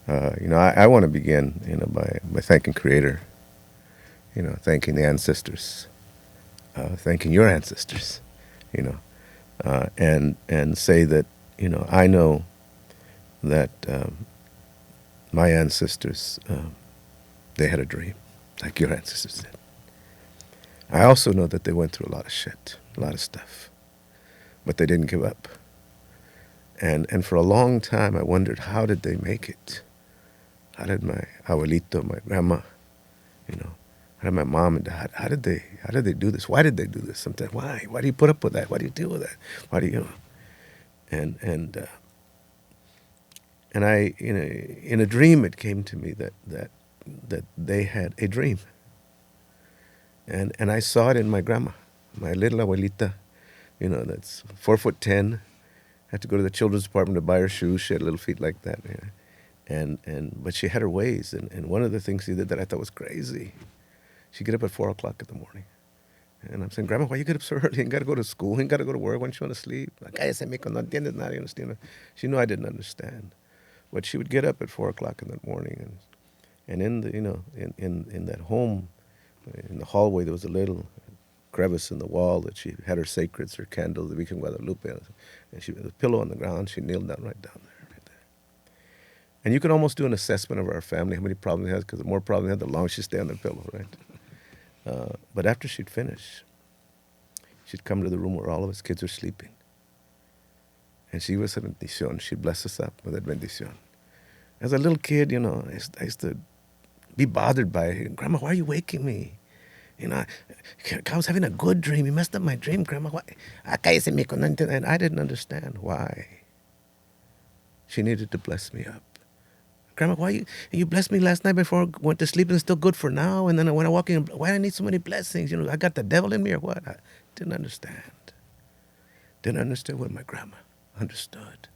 I want to begin, by thanking Creator, thanking the ancestors, thanking your ancestors, you know, and say that, I know that my ancestors, they had a dream, like your ancestors did. I also know that they went through a lot of shit, a lot of stuff, but they didn't give up. And for a long time, I wondered, how did they make it? How did my abuelito, my grandma, you know, how did my mom and dad, how did they do this? Why did they do this? Sometimes, why? Why do you put up with that? Why do you deal with that? Why do you, and I, in a dream, it came to me that they had a dream, and I saw it in my grandma, my little abuelita, that's 4'10", had to go to the children's department to buy her shoes. She had little feet like that, but she had her ways, and one of the things she did that I thought was crazy, she'd get up at 4 o'clock in the morning. And I'm saying, Grandma, why you get up so early? You ain't got to go to school. You ain't got to go to work. Why don't you want to sleep? Like, cállese, mijo, no entiendes nada. You understand? She knew I didn't understand. But she would get up at 4 o'clock in the morning. And in the, in that home, in the hallway, there was a little crevice in the wall that she had her sacreds, her candles, the Virgen Guadalupe. And she had a pillow on the ground. She kneeled down right down there. Right there. And you could almost do an assessment of our family, how many problems they had, because the more problems they had, the longer she'd stay on the pillow, right? But after she'd finish, she'd come to the room where all of us kids were sleeping. And she was a bendición. She'd bless us up with that bendición. As a little kid, I used to be bothered by it. Grandma, why are you waking me? I was having a good dream. You messed up my dream, Grandma. Why? And I didn't understand why. She needed to bless me up. Grandma, why you blessed me last night before I went to sleep and it's still good for now? And then when I walk in, why do I need so many blessings? I got the devil in me or what? I didn't understand. Didn't understand what my grandma understood.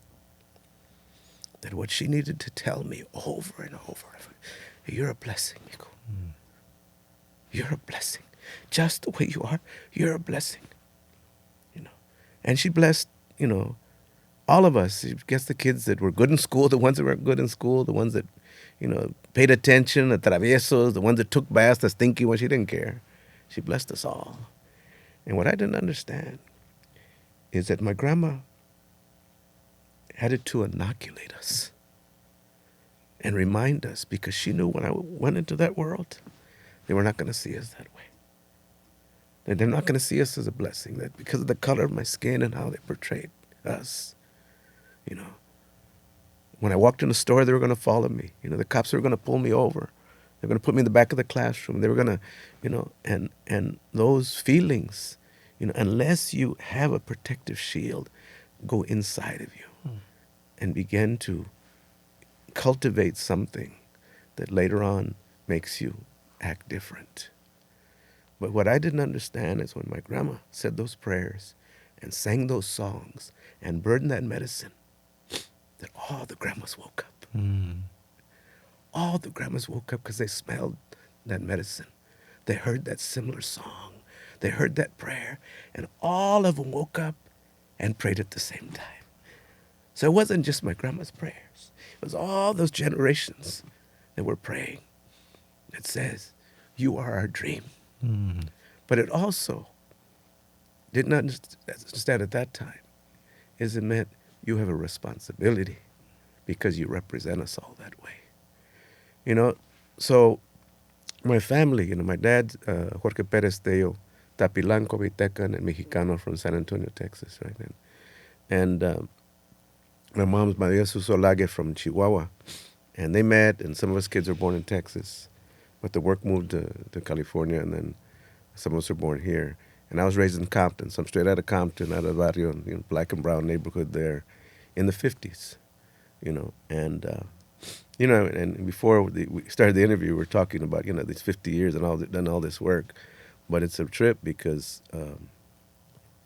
That what she needed to tell me over and over, you're a blessing, Miko. You're a blessing. Just the way you are, you're a blessing. And she blessed, all of us. She blessed the kids that were good in school, the ones that weren't good in school, the ones that, paid attention, the traviesos, the ones that took baths, the stinky ones. She didn't care. She blessed us all. And what I didn't understand is that my grandma had it to inoculate us and remind us, because she knew when I went into that world, they were not going to see us that way. That they're not going to see us as a blessing. That because of the color of my skin and how they portrayed us, when I walked in the store, they were going to follow me. The cops were going to pull me over. They're going to put me in the back of the classroom. They were going to, and those feelings, unless you have a protective shield, go inside of you and begin to cultivate something that later on makes you act different. But what I didn't understand is when my grandma said those prayers and sang those songs and burned that medicine, that all the grandmas woke up. All the grandmas woke up because they smelled that medicine. They heard that similar song. They heard that prayer. And all of them woke up and prayed at the same time. So it wasn't just my grandma's prayers. It was all those generations that were praying. It says, you are our dream. But it also didn't understand at that time is it meant you have a responsibility because you represent us all that way. So my family, my dad, Jorge Perez Tello, Tapilanco, Vitecan, and Mexicano from San Antonio, Texas, right? And my mom's Maria Susolage from Chihuahua. And they met, and some of us kids were born in Texas. But the work moved to California, and then some of us were born here. And I was raised in Compton, so I'm straight out of Compton, out of Barrio, black and brown neighborhood there in the 50s, And, and before we started the interview, we were talking about, these 50 years and done all this work. But it's a trip because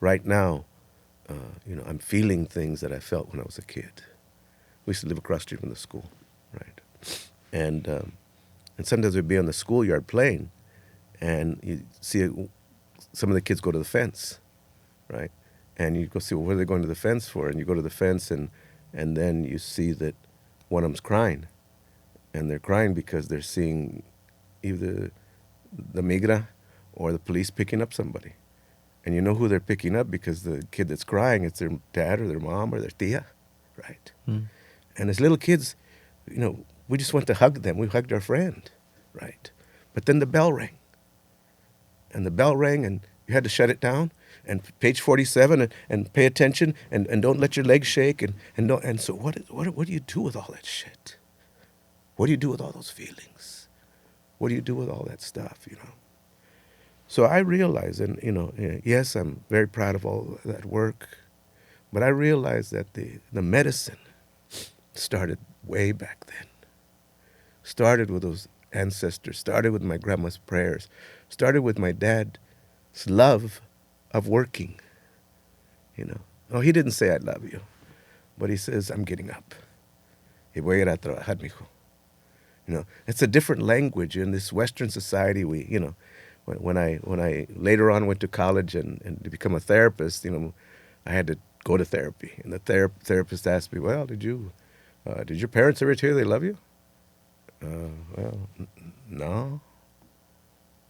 right now, I'm feeling things that I felt when I was a kid. We used to live across the street from the school, right? And sometimes we'd be on the schoolyard playing, and you see some of the kids go to the fence, right? And you go see, well, what are they going to the fence for? And you go to the fence, and then you see that one of them's crying. and they're crying because they're seeing either the migra or the police picking up somebody. And you know who they're picking up because the kid that's crying, it's their dad or their mom or their tia, right? Mm. And as little kids, we just went to hug them. We hugged our friend, right? But then the bell rang, and the bell rang, and you had to shut it down. And page 47, and pay attention, and don't let your legs shake, and don't. And so what do you do with all that shit? What do you do with all those feelings? What do you do with all that stuff? So I realize, and yes, I'm very proud of all that work, but I realized that the medicine started way back then. Started with those ancestors, started with my grandma's prayers, started with my dad's love of working. Oh, he didn't say I love you, but he says I'm getting up. Y voy a ir a trabajar, mijo. It's a different language in this Western society. When I later on went to college and to become a therapist, I had to go to therapy, and the therapist asked me, "Well, did your parents ever tell you they love you?" Well, no.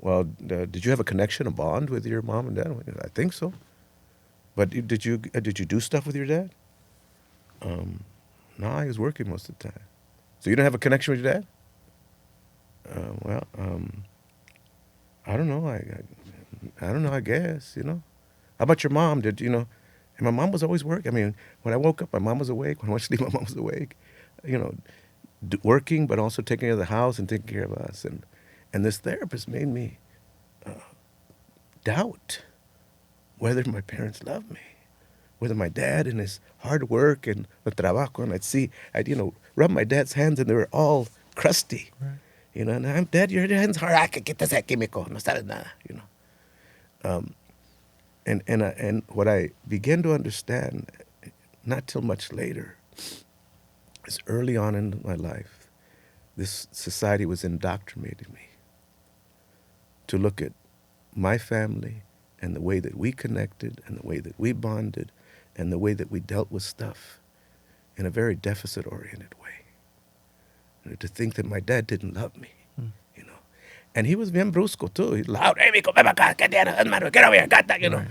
Well, did you have a connection, a bond with your mom and dad? I think so. But did you do stuff with your dad? No, he was working most of the time. So you don't have a connection with your dad? Well, I don't know. I don't know. I guess. How about your mom? And my mom was always working. I mean, when I woke up, my mom was awake. When I went to sleep, my mom was awake. Working, but also taking care of the house and taking care of us. And this therapist made me doubt whether my parents loved me, whether my dad and his hard work and the trabajo, and I'd rub my dad's hands, and they were all crusty. Right. And I'm, Dad, your hands hard. Que quitas aquí, mijo. No sabes nada. And what I began to understand, not till much later, is early on in my life, this society was indoctrinating me to look at my family and the way that we connected and the way that we bonded and the way that we dealt with stuff in a very deficit-oriented way. To think that my dad didn't love me, And he was bien brusco, too. He's loud. Hey, mijo, ven acá, ¿qué tienes, hermano? Get over here, gata, Right.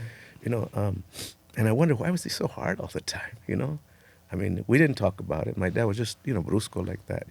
And I wonder, why was he so hard all the time, I mean, we didn't talk about it. My dad was just, brusco like that,